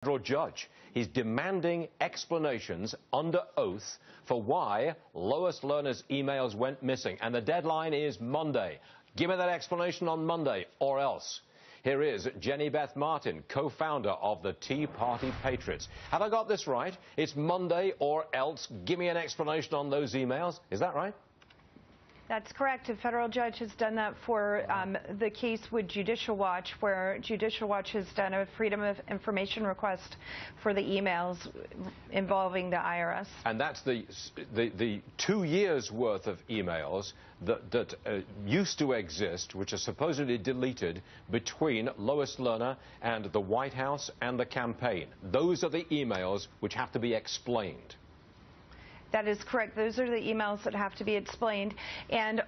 Federal judge. He's demanding explanations under oath for why Lois Lerner's emails went missing. And the deadline is Monday. Give me that explanation on Monday or else. Here is Beth Martin, co-founder of the Tea Party Patriots. Have I got this right? It's Monday or else. Give me an explanation on those emails. Is that right? That's correct. A federal judge has done that for the case with Judicial Watch, where Judicial Watch has done a Freedom of Information request for the emails involving the IRS. And that's the 2 years' worth of emails that used to exist, which are supposedly deleted, between Lois Lerner and the White House and the campaign. Those are the emails which have to be explained. That is correct. Those are the emails that have to be explained. And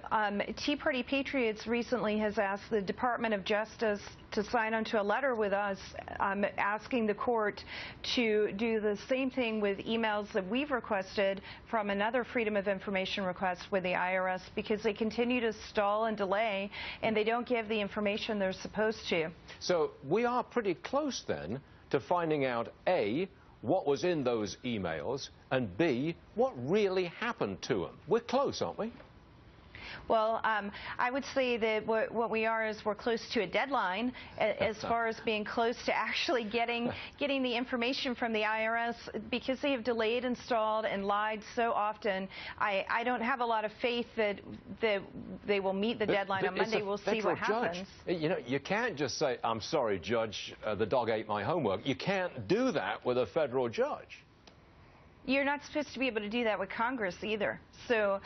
Tea Party Patriots recently has asked the Department of Justice to sign onto a letter with us asking the court to do the same thing with emails that we've requested from another Freedom of Information request with the IRS, because they continue to stall and delay, and they don't give the information they're supposed to. So we are pretty close then to finding out, A, what was in those emails, and B, what really happened to them. We're close, aren't we? Well, I would say that what we are is we're close to a deadline as far as being close to actually getting the information from the IRS, because they have delayed, installed, and lied so often. I don't have a lot of faith that they will meet the deadline on Monday. We'll see what happens. You know, you can't just say, "I'm sorry, Judge, the dog ate my homework." You can't do that with a federal judge. You're not supposed to be able to do that with Congress either. So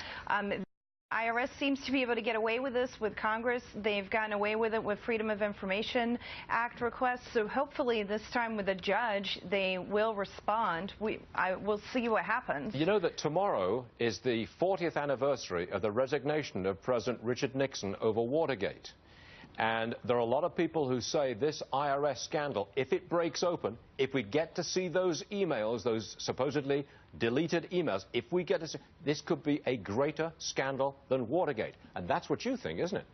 IRS seems to be able to get away with this with Congress. They've gotten away with it with Freedom of Information Act requests. So hopefully this time with a judge, they will respond. We'll see what happens. You know that tomorrow is the 40th anniversary of the resignation of President Richard Nixon over Watergate. And there are a lot of people who say this IRS scandal, if it breaks open, if we get to see those emails, those supposedly deleted emails, if we get to see, this could be a greater scandal than Watergate. And that's what you think, isn't it?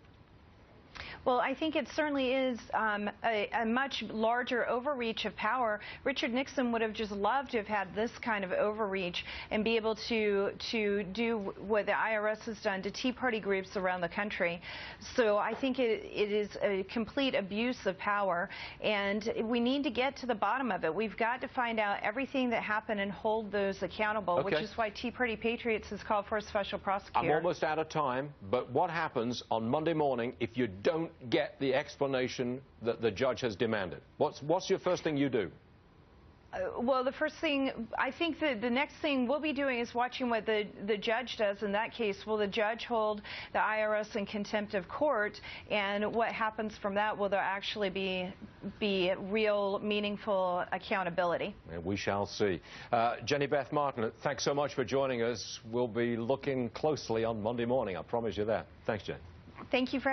Well, I think it certainly is a much larger overreach of power. Richard Nixon would have just loved to have had this kind of overreach and be able to do what the IRS has done to Tea Party groups around the country. So I think it is a complete abuse of power, and we need to get to the bottom of it. We've got to find out everything that happened and hold those accountable, which is why Tea Party Patriots has called for a special prosecutor. I'm almost out of time, but what happens on Monday morning if you don't get the explanation that the judge has demanded? What's your first thing you do? Well, the first thing, I think that the next thing we'll be doing is watching what the judge does in that case. Will the judge hold the IRS in contempt of court? And what happens from that? Will there actually be real, meaningful accountability? And we shall see. Beth Martin, thanks so much for joining us. We'll be looking closely on Monday morning. I promise you that. Thanks, Jen. Thank you for having me.